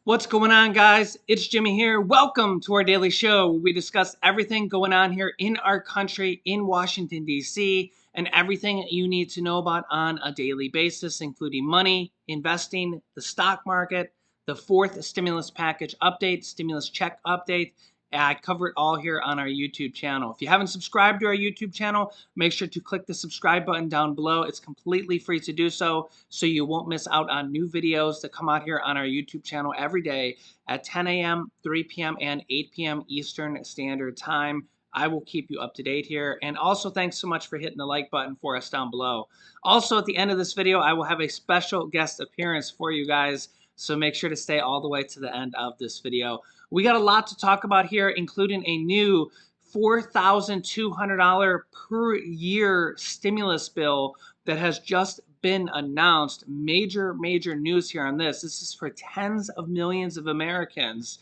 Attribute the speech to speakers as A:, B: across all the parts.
A: What's going on, guys? It's Jimmy here. Welcome to our daily show where we discuss everything going on here in our country, in Washington, D.C., and everything you need to know about on a daily basis, including money, investing, the stock market, the fourth stimulus package update, stimulus check update. I cover it all here on our YouTube channel. If you haven't subscribed to our YouTube channel, make sure to click the subscribe button down below. It's completely free to do so you won't miss out on new videos that come out here on our YouTube channel every day at 10 a.m., 3 p.m., and 8 p.m. Eastern Standard Time. I will keep you up to date here. And also, thanks so much for hitting the like button for us down below. Also, at the end of this video, I will have a special guest appearance for you guys, so make sure to stay all the way to the end of this video. We got a lot to talk about here, including a new $4,200 per year stimulus bill that has just been announced. Major news here on this. This is for tens of millions of Americans.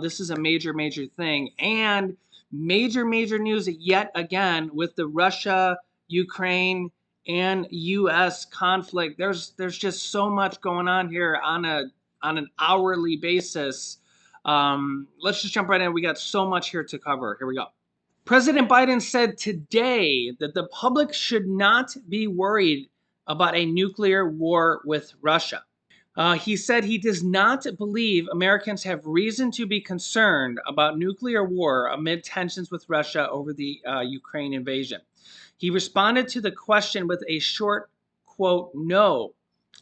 A: This is a major thing. And major news yet again with the Russia, Ukraine, and U.S. conflict. There's just so much going on here on an hourly basis. Let's just jump right in. We got so much here to cover. Here we go. President Biden said today that the public should not be worried about a nuclear war with Russia. He said he does not believe Americans have reason to be concerned about nuclear war amid tensions with Russia over the Ukraine invasion. He responded to the question with a short, quote, no,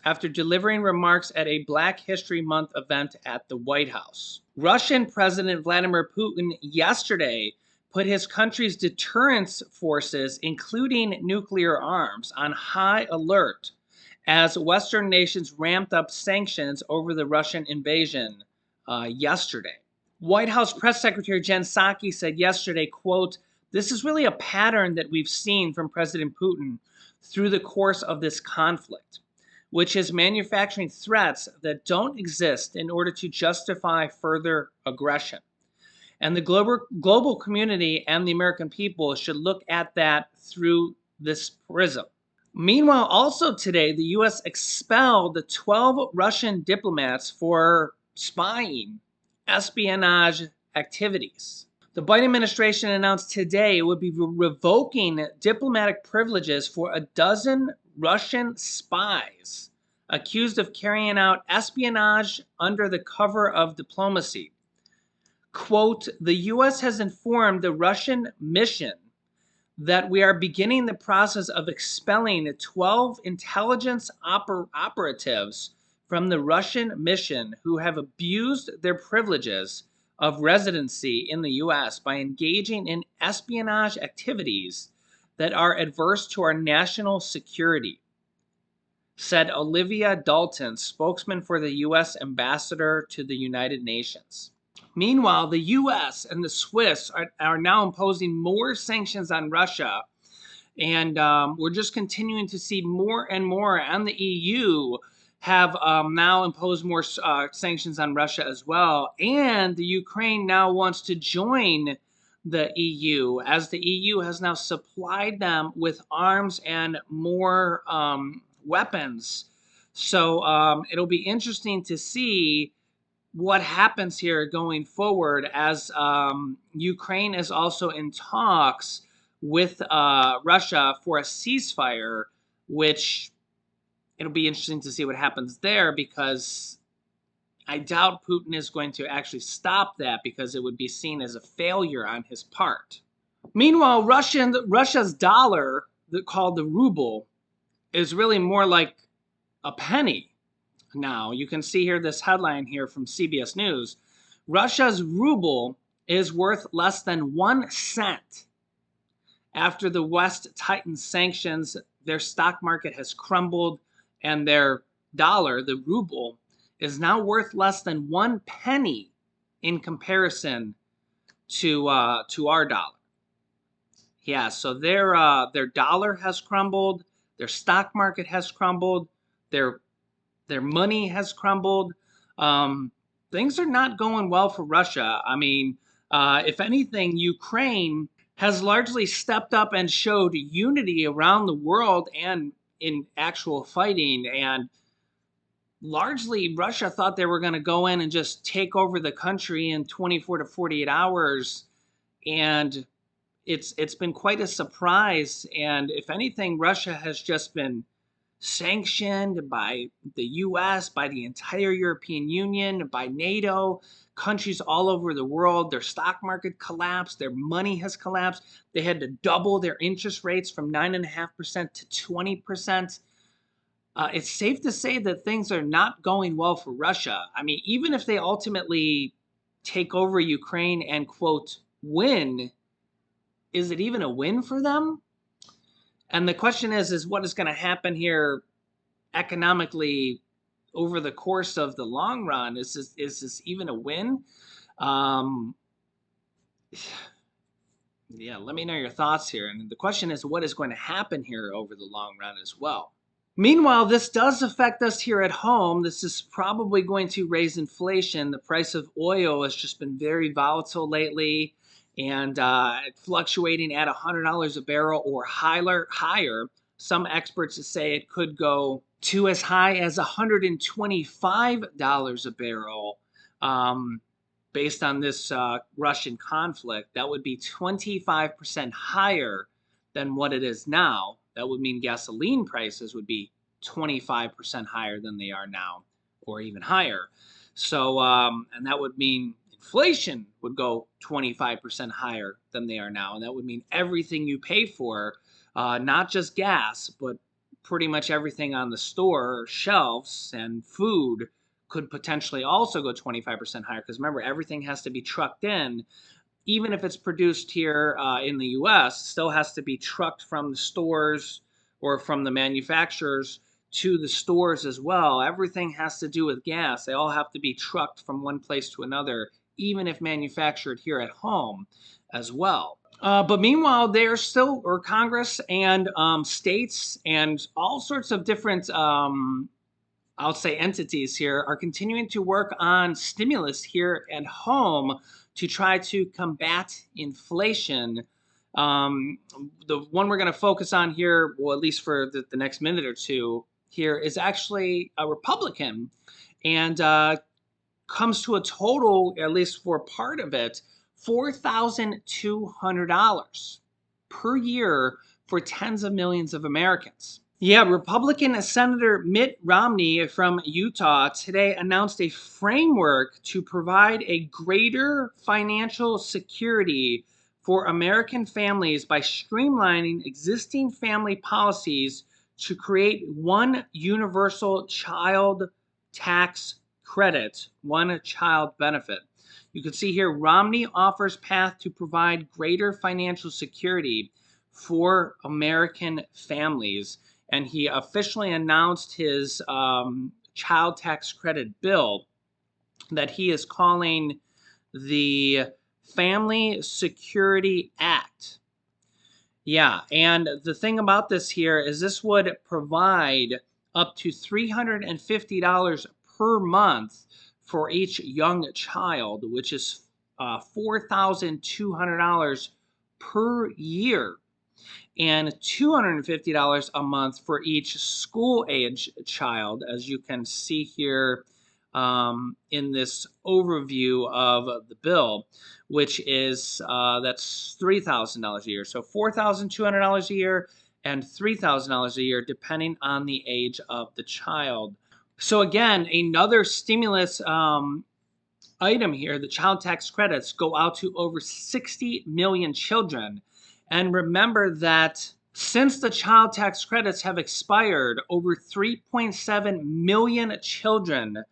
A: after delivering remarks at a Black History Month event at the White House. Russian President Vladimir Putin yesterday put his country's deterrence forces, including nuclear arms, on high alert as Western nations ramped up sanctions over the Russian invasion yesterday. White House Press Secretary Jen Psaki said yesterday, quote, this is really a pattern that we've seen from President Putin through the course of this conflict, which is manufacturing threats that don't exist in order to justify further aggression. And the global community and the American people should look at that through this prism. Meanwhile, also today, the U.S. expelled the 12 Russian diplomats for spying, espionage activities. The Biden administration announced today it would be revoking diplomatic privileges for a dozen Russian spies accused of carrying out espionage under the cover of diplomacy. Quote, the U.S. has informed the Russian mission that we are beginning the process of expelling 12 intelligence operatives from the Russian mission who have abused their privileges of residency in the U.S. by engaging in espionage activities that are adverse to our national security, said Olivia Dalton, spokesman for the U.S. ambassador to the United Nations. Meanwhile, the U.S. and the Swiss are now imposing more sanctions on Russia, and we're just continuing to see more and more. And the EU have now imposed more sanctions on Russia as well. And the Ukraine now wants to join the EU, as the EU has now supplied them with arms and more weapons. So it'll be interesting to see what happens here going forward, as Ukraine is also in talks with Russia for a ceasefire, which it'll be interesting to see what happens there, because I doubt Putin is going to actually stop that, because it would be seen as a failure on his part. Meanwhile, Russia's dollar, called the ruble, is really more like a penny. Now, you can see here this headline here from CBS News. Russia's ruble is worth less than 1 cent. After the West tightened sanctions, their stock market has crumbled, and their dollar, the ruble, is now worth less than 1 penny in comparison to our dollar. Yeah, so their dollar has crumbled, their stock market has crumbled, their money has crumbled. Things are not going well for Russia. I mean, if anything, Ukraine has largely stepped up and showed unity around the world and in actual fighting. And largely Russia thought they were going to go in and just take over the country in 24 to 48 hours, and it's been quite a surprise. And if anything, Russia has just been sanctioned by the US, by the entire European Union, by NATO, countries all over the world. Their stock market collapsed, their money has collapsed. They had to double their interest rates from 9.5% to 20%. It's safe to say that things are not going well for Russia. I mean, even if they ultimately take over Ukraine and, quote, win, is it even a win for them? And the question is what is going to happen here economically over the course of the long run? Is this even a win? Um, yeah, let me know your thoughts here. And the question is, what is going to happen here over the long run as well? Meanwhile, this does affect us here at home. This is probably going to raise inflation. The price of oil has just been very volatile lately, and fluctuating at $100 a barrel or higher. Some experts say it could go to as high as $125 a barrel. Based on this Russian conflict, that would be 25% higher than what it is now. That would mean gasoline prices would be 25% higher than they are now, or even higher. So, and that would mean inflation would go 25% higher than they are now. And that would mean everything you pay for, not just gas, but pretty much everything on the store shelves and food could potentially also go 25% higher. Because remember, everything has to be trucked in. Even if it's produced here in the US, it still has to be trucked from the stores or from the manufacturers to the stores as well. Everything has to do with gas. They all have to be trucked from one place to another, even if manufactured here at home as well. But meanwhile, there's still, or Congress and states and all sorts of different I'll say entities here are continuing to work on stimulus here at home to try to combat inflation. The one we're going to focus on here, well, at least for the next minute or two here, is actually a Republican, and comes to a total, at least for part of it, $4,200 per year for tens of millions of Americans. Yeah, Republican Senator Mitt Romney from Utah today announced a framework to provide a greater financial security for American families by streamlining existing family policies to create one universal child tax credit, one child benefit. You can see here Romney offers path to provide greater financial security for American families. And he officially announced his child tax credit bill that he is calling the Family Security Act. Yeah, and the thing about this here is this would provide up to $350 per month for each young child, which is $4,200 per year, and $250 a month for each school-age child, as you can see here in this overview of the bill, which is that's $3,000 a year. So $4,200 a year and $3,000 a year, depending on the age of the child. So again, another stimulus item here, the child tax credits go out to over 60 million children. And remember that since the child tax credits have expired, over 3.7 million children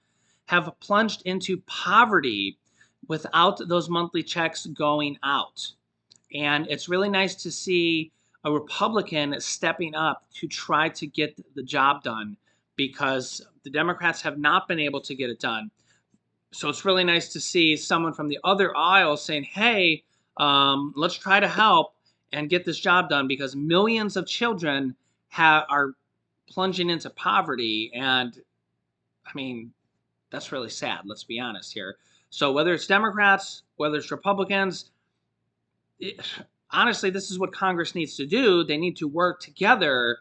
A: have plunged into poverty without those monthly checks going out. And it's really nice to see a Republican stepping up to try to get the job done, because the Democrats have not been able to get it done. So it's really nice to see someone from the other aisle saying, hey, let's try to help and get this job done, because millions of children are plunging into poverty. And I mean, that's really sad. Let's be honest here. So whether it's Democrats, whether it's Republicans, honestly, this is what Congress needs to do. They need to work together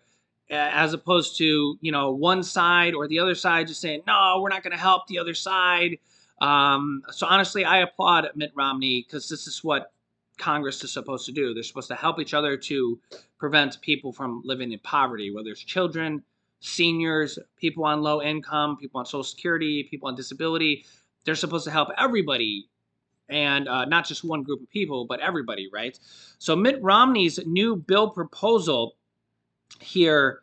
A: as opposed to, one side or the other side just saying, no, we're not going to help the other side. So honestly, I applaud Mitt Romney because this is what Congress is supposed to do. They're supposed to help each other to prevent people from living in poverty, whether it's children, seniors, people on low income, people on Social Security, people on disability. They're supposed to help everybody, and not just one group of people, but everybody, right? So Mitt Romney's new bill proposal here,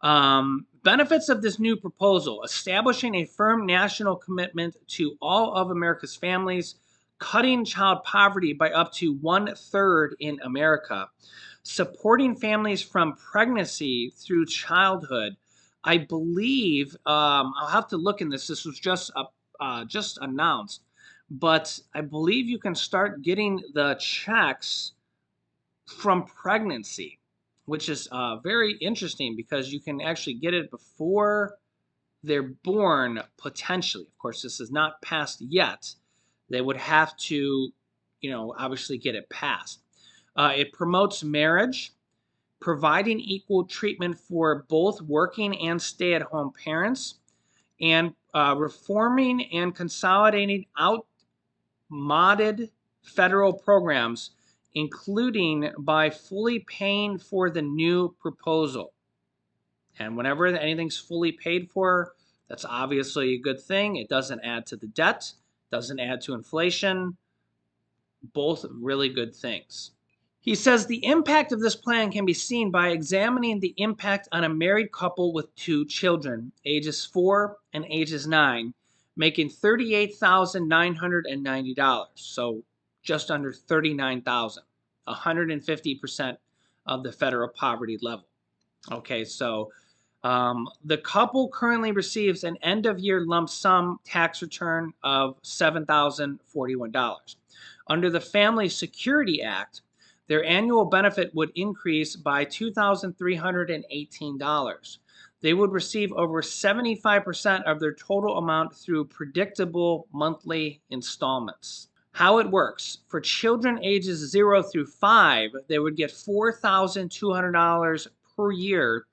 A: benefits of this new proposal: establishing a firm national commitment to all of America's families, cutting child poverty by up to 1/3 in America, supporting families from pregnancy through childhood. I believe, I'll have to look in this. This was just announced, but I believe you can start getting the checks from pregnancy, which is very interesting because you can actually get it before they're born, potentially. Of course, this is not passed yet. They would have to, obviously get it passed. It promotes marriage, providing equal treatment for both working and stay-at-home parents, and reforming and consolidating outmoded federal programs, including by fully paying for the new proposal. And whenever anything's fully paid for, that's obviously a good thing. It doesn't add to the debt, doesn't add to inflation. Both really good things. He says the impact of this plan can be seen by examining the impact on a married couple with 2 children, ages 4 and ages 9, making $38,990. So just under $39,000, 150% of the federal poverty level. Okay, so the couple currently receives an end-of-year lump sum tax return of $7,041. Under the Family Security Act, their annual benefit would increase by $2,318. They would receive over 75% of their total amount through predictable monthly installments. How it works: for children ages 0 through 5, they would get $4,200 per year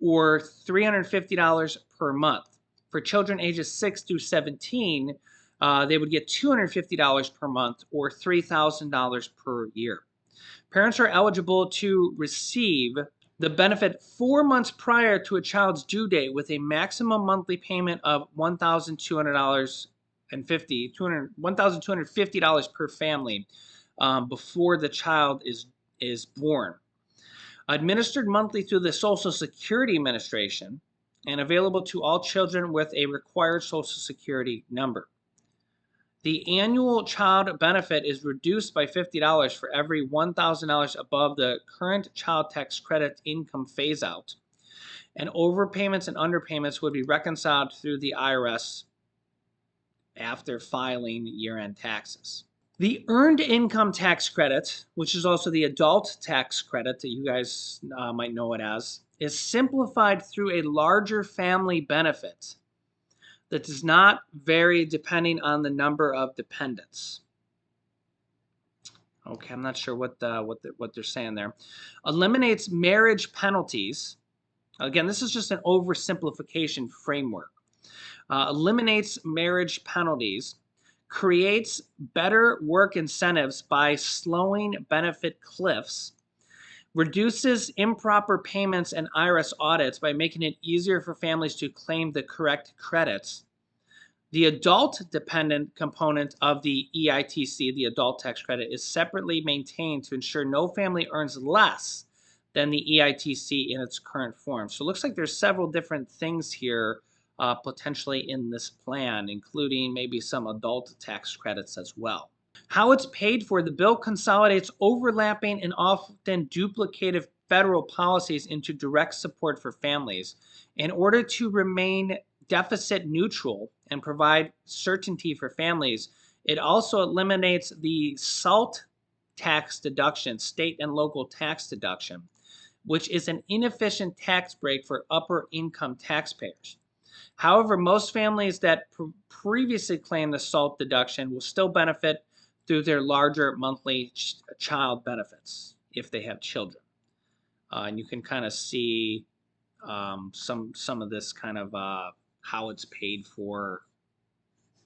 A: or $350 per month. For children ages 6 through 17, they would get $250 per month or $3,000 per year. Parents are eligible to receive the benefit 4 months prior to a child's due date with a maximum monthly payment of $1,250 per family before the child is born. Administered monthly through the Social Security Administration and available to all children with a required Social Security number. The annual child benefit is reduced by $50 for every $1,000 above the current child tax credit income phase-out, and overpayments and underpayments would be reconciled through the IRS after filing year-end taxes. The earned income tax credit, which is also the adult tax credit that you guys might know it as, is simplified through a larger family benefit that does not vary depending on the number of dependents. Okay, I'm not sure what they're saying there. Eliminates marriage penalties. Again, this is just an oversimplification framework. Eliminates marriage penalties. Creates better work incentives by slowing benefit cliffs. Reduces improper payments and IRS audits by making it easier for families to claim the correct credits. The adult dependent component of the EITC, the adult tax credit, is separately maintained to ensure no family earns less than the EITC in its current form. So it looks like there's several different things here potentially in this plan, including maybe some adult tax credits as well. How it's paid for: the bill consolidates overlapping and often duplicative federal policies into direct support for families. In order to remain deficit neutral and provide certainty for families, it also eliminates the SALT tax deduction, state and local tax deduction, which is an inefficient tax break for upper income taxpayers. However, most families that previously claimed the SALT deduction will still benefit through their larger monthly child benefits if they have children. And you can kind of see some of this kind of how it's paid for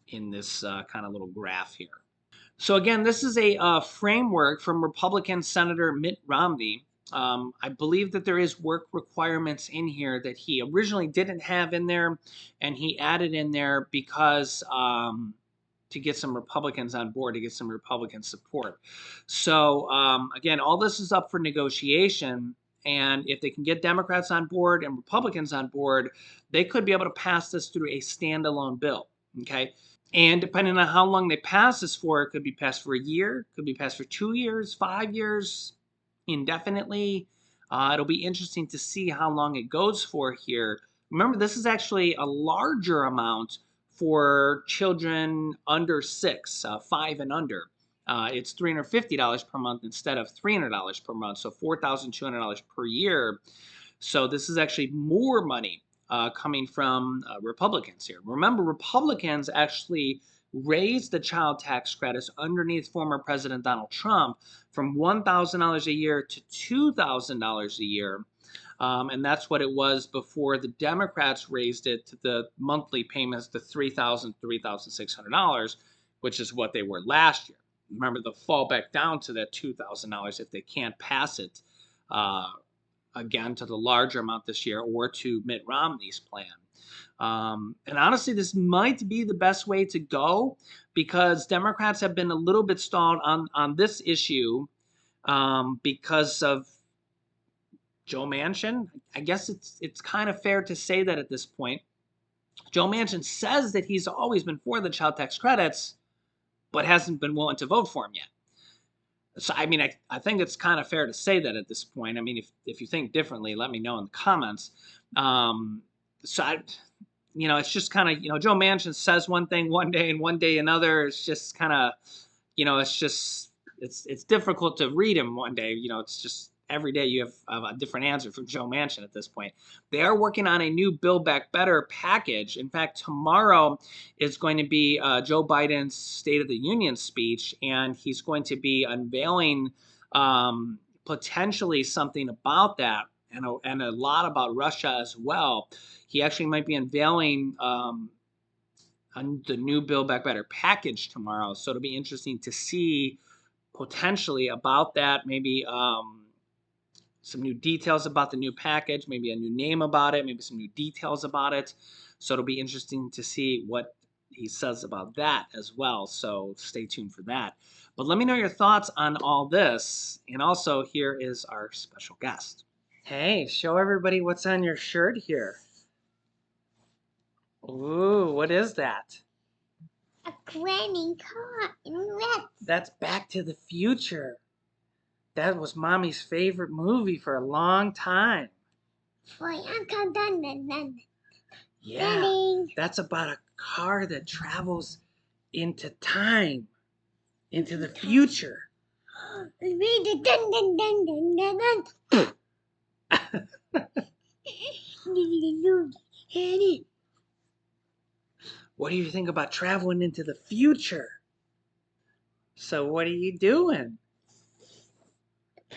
A: in this kind of little graph here. So again, this is a framework from Republican Senator Mitt Romney. I believe that there is work requirements in here that he originally didn't have in there, and he added in there because to get some Republicans on board, to get some Republican support. So again, all this is up for negotiation, and if they can get Democrats on board and Republicans on board, they could be able to pass this through a standalone bill. Okay. And depending on how long they pass this for, it could be passed for a year, could be passed for 2 years, 5 years, indefinitely. It'll be interesting to see how long it goes for here. Remember, this is actually a larger amount for children under 6, 5 and under. It's $350 per month instead of $300 per month, so $4,200 per year. So this is actually more money coming from Republicans here. Remember, Republicans actually raised the child tax credits underneath former President Donald Trump from $1,000 a year to $2,000 a year. And that's what it was before the Democrats raised it to the monthly payments to $3,000, $3,600, which is what they were last year. Remember, they'll fall back down to that $2,000 if they can't pass it again to the larger amount this year or to Mitt Romney's plan. And honestly, this might be the best way to go because Democrats have been a little bit stalled on this issue because of Joe Manchin. I guess it's kind of fair to say that at this point. Joe Manchin says that he's always been for the child tax credits, but hasn't been willing to vote for him yet. So, I mean, I think it's kind of fair to say that at this point. I mean, if you think differently, let me know in the comments. It's just kind of, Joe Manchin says one thing one day and one day another. It's just kind of, it's difficult to read him one day. It's just every day you have a different answer from Joe Manchin at this point. They are working on a new Build Back Better package. In fact, tomorrow is going to be Joe Biden's State of the Union speech, and he's going to be unveiling potentially something about that and a lot about Russia as well. He actually might be unveiling the new Build Back Better package tomorrow. So it'll be interesting to see potentially about that, maybe some new details about the new package, maybe a new name about it, maybe some new details about it. So it'll be interesting to see what he says about that as well. So stay tuned for that. But let me know your thoughts on all this. And also, here is our special guest. Hey, show everybody what's on your shirt here. Ooh, what is that?
B: A granny car in red.
A: That's Back to the Future. That was Mommy's favorite movie for a long time. Yeah, that's about a car that travels into time, into the future. What do you think about traveling into the future? So what are you doing?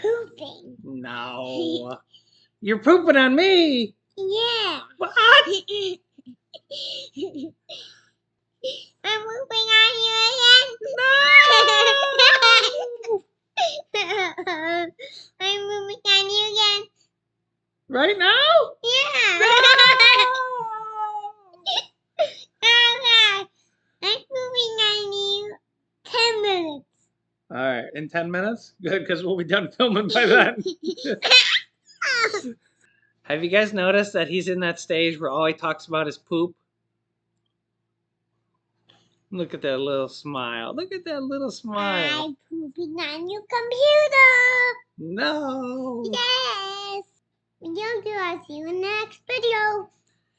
B: Pooping.
A: No. You're pooping on me.
B: Yeah.
A: What?
B: I'm pooping on you again. No. I'm pooping on you again.
A: Right now?
B: Yeah.
A: No.
B: I'm pooping on you 10 minutes.
A: All right, in 10 minutes? Good, because we'll be done filming by then. Have you guys noticed that he's in that stage where all he talks about is poop? Look at that little smile. Look at that little smile.
B: I'm pooping on your computer.
A: No.
B: Yes. I'll see you in the next video.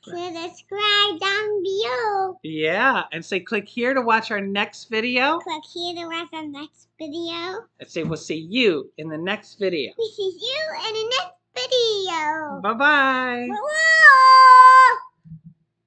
B: Subscribe down below.
A: Yeah, and say click here to watch our next video.
B: Click here to watch our next video.
A: And say we'll see you in the next video.
B: We see you in the next video.
A: Bye-bye.
B: Bye-bye.